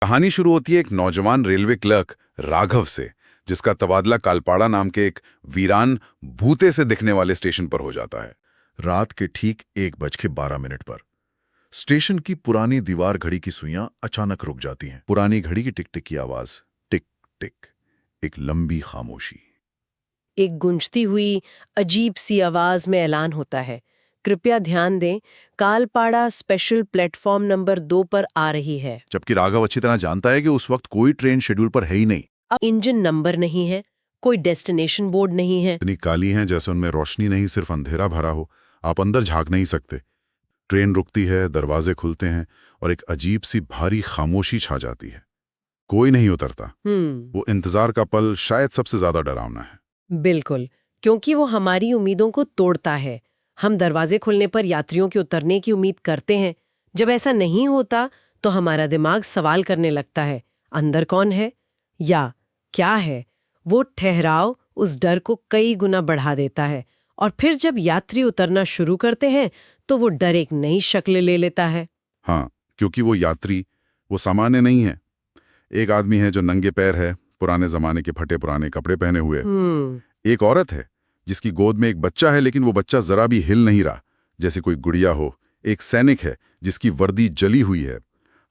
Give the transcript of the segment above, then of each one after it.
कहानी शुरू होती है एक नौजवान रेलवे क्लर्क राघव से, जिसका तबादला कालपाड़ा नाम के एक वीरान भूते से दिखने वाले स्टेशन पर हो जाता है। रात के ठीक 1:12 पर स्टेशन की पुरानी दीवार घड़ी की सुइयां अचानक रुक जाती हैं। पुरानी घड़ी की टिक टिक की आवाज, टिक टिक, एक लंबी खामोशी। एक गूंजती हुई अजीब सी आवाज में ऐलान होता है, कृपया ध्यान दें, कालपाड़ा स्पेशल प्लेटफॉर्म नंबर 2 पर आ रही है। जबकि राघव अच्छी तरह जानता है कि उस वक्त कोई ट्रेन शेड्यूल पर है ही नहीं। अब इंजन नंबर नहीं है, कोई डेस्टिनेशन बोर्ड नहीं है। इतनी काली हैं जैसे उनमें रोशनी नहीं, सिर्फ अंधेरा भरा हो। आप अंदर झांक नहीं सकते। ट्रेन रुकती है, दरवाजे खुलते हैं और एक अजीब सी भारी खामोशी छा जाती है। कोई नहीं उतरता। वो इंतजार का पल शायद सबसे ज्यादा डरावना है। बिल्कुल, क्योंकि वो हमारी उम्मीदों को तोड़ता है। हम दरवाजे खुलने पर यात्रियों के उतरने की उम्मीद करते हैं। जब ऐसा नहीं होता तो हमारा दिमाग सवाल करने लगता है, अंदर कौन है या क्या है। वो ठहराव उस डर को कई गुना बढ़ा देता है, और फिर जब यात्री उतरना शुरू करते हैं तो वो डर एक नई शक्ल ले लेता है। हाँ, क्योंकि वो यात्री वो सामान्य नहीं है। एक आदमी है जो नंगे पैर है, पुराने जमाने के फटे पुराने कपड़े पहने हुए। एक औरत है जिसकी गोद में एक बच्चा है, लेकिन वो बच्चा जरा भी हिल नहीं रहा, जैसे कोई गुड़िया हो। एक सैनिक है जिसकी वर्दी जली हुई है।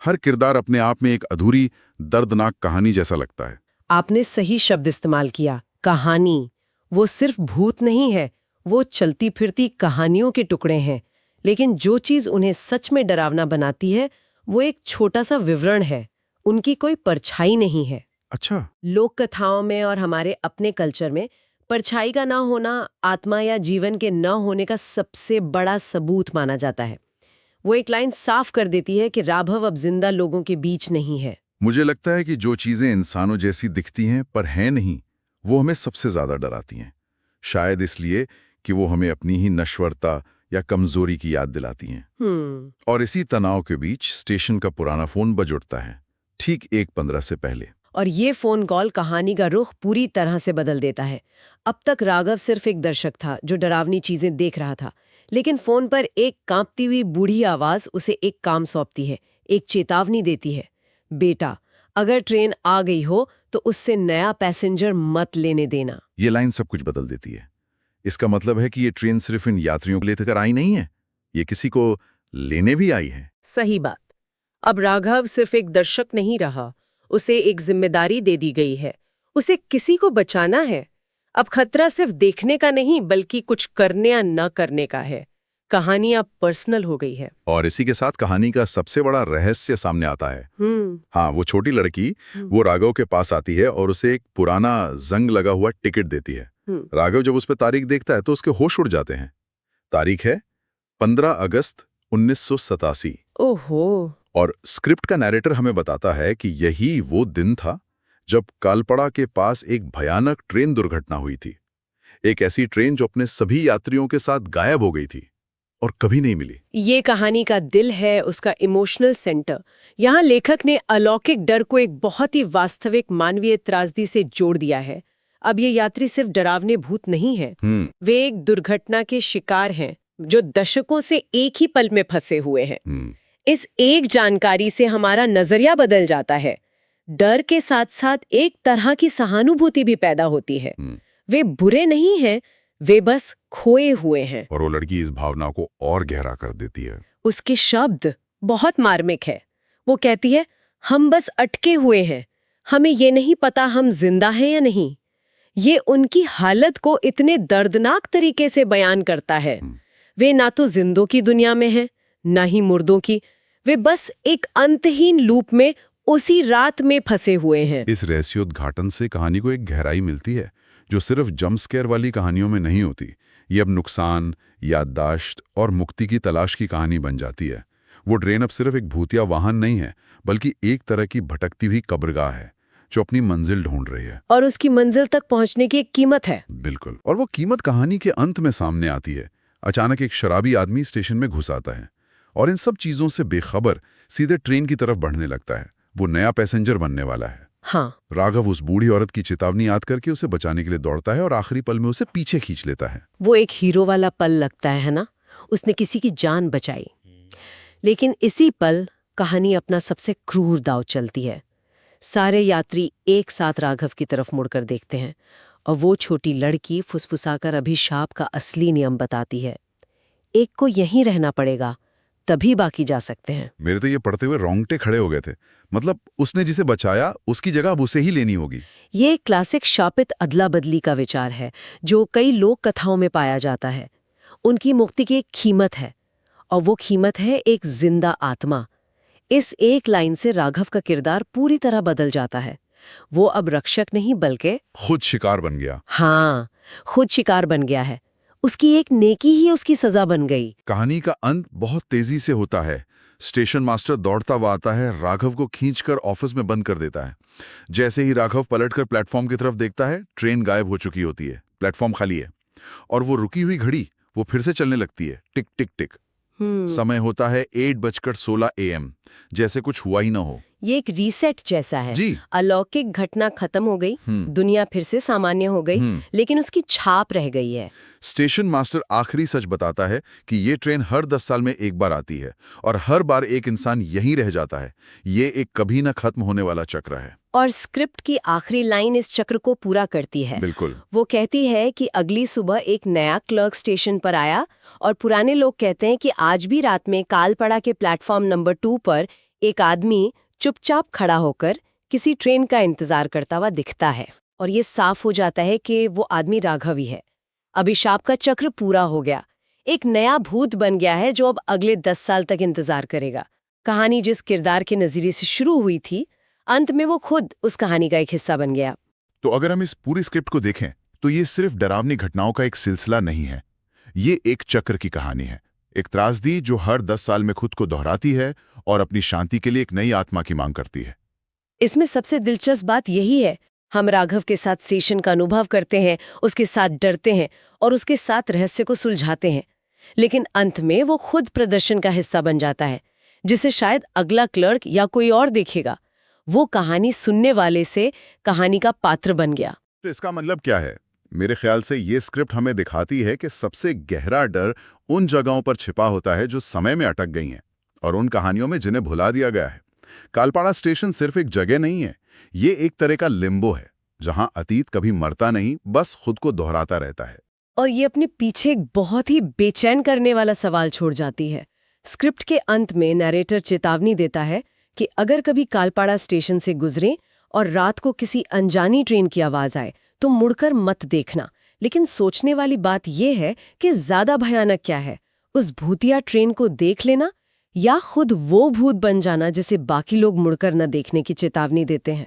हर किरदार अपने आप में एक अधूरी दर्दनाक कहानी जैसा लगता है। आपने सही शब्द इस्तेमाल किया, कहानी। वो सिर्फ भूत नहीं है, वो चलती फिरती कहानियों के टुकड़े हैं। लेकिन जो चीज उन्हें सच में डरावना बनाती है वो एक छोटा सा विवरण है, उनकी कोई परछाई नहीं है। अच्छा। लोक कथाओं में और हमारे अपने कल्चर में परछाई का ना होना आत्मा या जीवन के न होने का सबसे बड़ा सबूत माना जाता है। वो एक लाइन साफ कर देती है कि राघव अब जिंदा लोगों के बीच नहीं है। मुझे लगता है कि जो चीजें इंसानों जैसी दिखती हैं पर हैं नहीं, वो हमें सबसे ज्यादा डराती हैं। शायद इसलिए कि वो हमें अपनी ही नश्वरता या कमजोरी की याद दिलाती हैं। और इसी तनाव के बीच स्टेशन का पुराना फोन बज उठता है, ठीक 1:15 से पहले। और ये फोन कॉल कहानी का रुख पूरी तरह से बदल देता है। अब तक राघव सिर्फ एक दर्शक था जो डरावनी चीजें देख रहा था, लेकिन फोन पर एक कांपती हुई बूढ़ी आवाज उसे एक काम सौंपती है, एक चेतावनी देती है। बेटा, अगर ट्रेन आ गई हो तो उससे नया पैसेंजर मत लेने देना। ये लाइन सब कुछ बदल देती है। इसका मतलब है कि ये ट्रेन सिर्फ इन यात्रियों को लेकर आई नहीं है, ये किसी को लेने भी आई है। सही बात। अब राघव सिर्फ एक दर्शक नहीं रहा, उसे एक जिम्मेदारी दे दी गई है। उसे किसी को बचाना है। अब खतरा सिर्फ देखने का नहीं बल्कि कुछ करने या न करने का है। कहानी अब पर्सनल हो गई है। और इसी के साथ कहानी का सबसे बड़ा रहस्य सामने आता है। हाँ, वो छोटी लड़की वो राघव के पास आती है और उसे एक पुराना जंग लगा हुआ टिकट देती है। राघव जब उस पर तारीख देखता है तो उसके होश उड़ जाते हैं। तारीख है 15 अगस्त 1987। ओहो। और स्क्रिप्ट का नैरेटर हमें बताता है कि यही वो दिन था जब कालपड़ा के पास एक भयानक ट्रेन दुर्घटना हुई थी। एक ऐसी ट्रेन जो अपने सभी यात्रियों के साथ गायब हो गई थी और कभी नहीं मिली। ये कहानी का दिल है, उसका इमोशनल सेंटर। यहाँ लेखक ने अलौकिक डर को एक बहुत ही वास्तविक मानवीय त्रासदी से जोड़ दिया है। अब ये यात्री सिर्फ डरावने भूत नहीं है, वे एक दुर्घटना के शिकार हैं जो दशकों से एक ही पल में फंसे हुए हैं। इस एक जानकारी से हमारा नजरिया बदल जाता है। डर के साथ साथ एक तरह की सहानुभूति भी पैदा होती है। वे बुरे नहीं हैं, वे बस खोए हुए हैं। और वो लड़की इस भावना को और गहरा कर देती है। उसके शब्द बहुत मार्मिक है। वो कहती है, हम बस अटके हुए हैं, हमें ये नहीं पता हम जिंदा हैं या नहीं। ये उनकी हालत को इतने दर्दनाक तरीके से बयान करता है। वे ना तो जिंदों की दुनिया में हैं, ना ही मुर्दों की। वे बस एक अंतहीन लूप में उसी रात में फंसे हुए हैं। इस रहस्योद्घाटन से कहानी को एक गहराई मिलती है जो सिर्फ जंप स्केयर वाली कहानियों में नहीं होती। ये अब नुकसान, याददाश्त और मुक्ति की तलाश की कहानी बन जाती है। वो ट्रेन अब सिर्फ एक भूतिया वाहन नहीं है, बल्कि एक तरह की भटकती हुई कब्रगाह है जो अपनी मंजिल ढूंढ रही है। और उसकी मंजिल तक पहुंचने की एक कीमत है। बिल्कुल। और वो कीमत कहानी के अंत में सामने आती है। अचानक एक शराबी आदमी स्टेशन में घुस आता है और इन सब चीजों से बेखबर सीधे ट्रेन की तरफ बढ़ने लगता है। वो नया पैसेंजर बनने वाला है। हाँ। राघव उस बूढ़ी औरत की चेतावनी याद करके उसे बचाने के लिए दौड़ता है और आखिरी पल में उसे पीछे खींच लेता है। वो एक हीरो वाला पल लगता है ना, उसने किसी की जान बचाई। लेकिन इसी पल कहानी अपना सबसे क्रूर दांव चलती है। सारे यात्री एक साथ राघव की तरफ मुड़कर देखते हैं और वो छोटी लड़की फुसफुसाकर अभिशाप का असली नियम बताती है। एक को यहीं रहना पड़ेगा, तभी बाकी जा सकते हैं। मेरे तो ये पढ़ते हुए रोंगटे खड़े हो गए थे। मतलब उसने जिसे बचाया उसकी जगह अब उसे ही लेनी होगी। ये एक क्लासिक शापित अदला बदली का विचार है जो कई लोक कथाओं में पाया जाता है। उनकी मुक्ति की एक कीमत है और वो कीमत है एक जिंदा आत्मा। इस एक लाइन से राघव का किरदार पूरी तरह बदल जाता है। वो अब रक्षक नहीं बल्कि खुद शिकार बन गया। हाँ, खुद शिकार बन गया है। उसकी एक नेकी ही उसकी सजा बन गई। कहानी का अंत बहुत तेजी से होता है। स्टेशन मास्टर दौड़ता हुआ आता है, राघव को खींचकर ऑफिस में बंद कर देता है। जैसे ही राघव पलटकर प्लेटफॉर्म की तरफ देखता है, ट्रेन गायब हो चुकी होती है, प्लेटफॉर्म खाली है और वो रुकी हुई घड़ी वो फिर से चलने लगती है, टिक टिक टिक। समय होता है 8:16 AM, जैसे कुछ हुआ ही ना हो। ये एक रीसेट जैसा है। जी। अलौकिक घटना खत्म हो गई, दुनिया फिर से सामान्य हो गई, लेकिन उसकी छाप रह गई है। स्टेशन मास्टर आखिरी सच बताता है कि ये ट्रेन हर 10 साल में एक बार आती है और हर बार एक इंसान यहीं रह जाता है। ये एक कभी न खत्म होने वाला चक्र है। और स्क्रिप्ट की आखिरी लाइन इस चक्र को पूरा करती है। बिल्कुल। वो कहती है कि अगली सुबह एक नया क्लर्क स्टेशन पर आया और पुराने लोग कहते हैं कि आज भी रात में कालपड़ा के प्लेटफॉर्म नंबर 2 पर एक आदमी चुपचाप खड़ा होकर किसी ट्रेन का इंतजार करता हुआ दिखता है। और ये साफ हो जाता है कि वो आदमी राघव ही है। अभिशाप का चक्र पूरा हो गया। एक नया भूत बन गया है जो अब अगले 10 साल तक इंतजार करेगा। कहानी जिस किरदार के नजरिए से शुरू हुई थी, अंत में वो खुद उस कहानी का एक हिस्सा बन गया। तो अगर हम इस पूरी स्क्रिप्ट को देखें तो ये सिर्फ डरावनी घटनाओं का एक सिलसिला नहीं है। ये एक चक्र की कहानी है, एक त्रासदी जो हर 10 साल में खुद को दोहराती है और अपनी शांति के लिए एक नई आत्मा की मांग करती है। इसमें सबसे दिलचस्प बात यही है, हम राघव के साथ स्टेशन का अनुभव करते हैं, उसके साथ डरते हैं और उसके साथ रहस्य को सुलझाते हैं, लेकिन अंत में वो खुद प्रदर्शन का हिस्सा बन जाता है, जिसे शायद अगला क्लर्क या कोई और देखेगा। वो कहानी सुनने वाले से कहानी का पात्र बन गया। तो इसका मतलब क्या है? मेरे ख्याल से ये स्क्रिप्ट हमें दिखाती है कि सबसे गहरा डर उन जगहों पर छिपा होता है जो समय में अटक गई हैं और उन कहानियों में जिन्हें भुला दिया गया है। कालपाड़ा स्टेशन सिर्फ एक जगह नहीं है, ये एक तरह का लिम्बो है जहां अतीत कभी मरता नहीं, बस खुद को दोहराता रहता है। और ये अपने पीछे एक बहुत ही बेचैन करने वाला सवाल छोड़ जाती है। स्क्रिप्ट के अंत में नरेटर चेतावनी देता है कि अगर कभी कालपाड़ा स्टेशन से गुजरें और रात को किसी अनजानी ट्रेन की आवाज आए तो मुड़कर मत देखना। लेकिन सोचने वाली बात यह है कि ज्यादा भयानक क्या है, उस भूतिया ट्रेन को देख लेना या खुद वो भूत बन जाना जिसे बाकी लोग मुड़कर न देखने की चेतावनी देते हैं।